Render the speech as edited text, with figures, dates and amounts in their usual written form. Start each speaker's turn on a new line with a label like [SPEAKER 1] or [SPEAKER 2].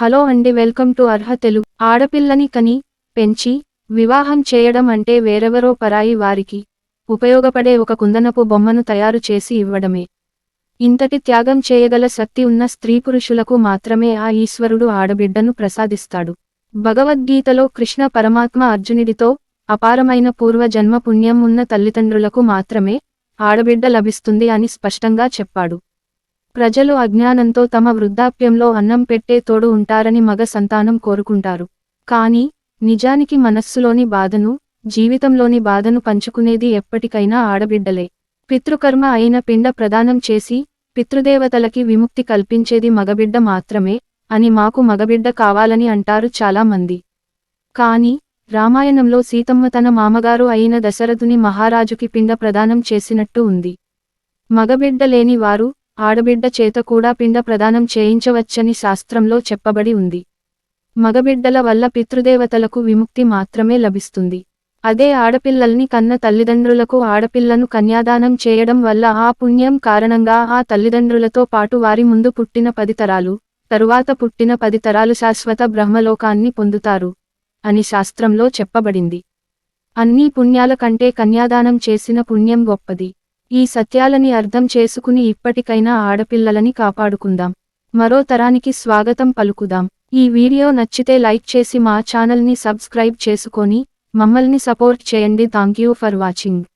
[SPEAKER 1] Hello అండి, welcome to Arha Telugu. ఆడపిల్లని కని పెంచి వివాహం చేయడం అంటే వేరెవరో పరాయి వారికి ఉపయోగపడే ఒక కుందనపు బొమ్మను తయారు చేసి ఇవ్వడమే. ఇంతటి త్యాగం చేయగల శక్తి ఉన్న స్త్రీ పురుషులకు మాత్రమే ఆ ఈశ్వరుడు ఆడబిడ్డను ప్రసాదిస్తాడు. భగవద్గీతలో కృష్ణ పరమాత్మ అర్జునుడితో అపారమైన పూర్వ జన్మ పుణ్యం ఉన్న తల్లిదండ్రులకు మాత్రమే ఆడబిడ్డ లభిస్తుంది అని స్పష్టంగా చెప్పాడు. ప్రజలు అజ్ఞానంతో తమ వృద్ధాప్యంలో అన్నం పెట్టే తోడు ఉంటారని మగ సంతానం కోరుకుంటారు. కానీ నిజానికి మనస్సులోని బాధను, జీవితంలోని బాధను పంచుకునేది ఎప్పటికైనా ఆడబిడ్డలే. పితృకర్మ అయిన పిండ ప్రదానం చేసి పితృదేవతలకి విముక్తి కల్పించేది మగబిడ్డ మాత్రమే అని మాకు మగబిడ్డ కావాలని అంటారు చాలా మంది. కానీ రామాయణంలో సీతమ్మ తన మామగారు అయిన దశరథుని మహారాజుకి పిండ ప్రదానం చేసినట్టు ఉంది. మగబిడ్డ లేని వారు ఆడబిడ్డ చేత కూడా పిండ ప్రదానం చేయించవచ్చని శాస్త్రంలో చెప్పబడి ఉంది. మగబిడ్డల వల్ల పితృదేవతలకు విముక్తి మాత్రమే లభిస్తుంది. అదే ఆడపిల్లల్ని కన్న తల్లిదండ్రులకు ఆడపిల్లను కన్యాదానం చేయడం వల్ల ఆ పుణ్యం కారణంగా ఆ తల్లిదండ్రులతో పాటు వారి ముందు పుట్టిన 10 తరాలు, తరువాత పుట్టిన 10 తరాలు శాశ్వత బ్రహ్మలోకాన్ని పొందుతారు అని శాస్త్రంలో చెప్పబడింది. అన్ని పుణ్యాల కంటే కన్యాదానం చేసిన పుణ్యం గొప్పది. ఈ సత్యాలని అర్థం చేసుకుని ఇప్పటికైనా ఆడపిల్లలని కాపాడుకుందాం. మరో తరానికి స్వాగతం పలుకుదాం. ఈ వీడియో నచ్చితే లైక్ చేసి మా ఛానల్ని సబ్స్క్రైబ్ చేసుకొని మమ్మల్ని సపోర్ట్ చేయండి. Thank you for watching.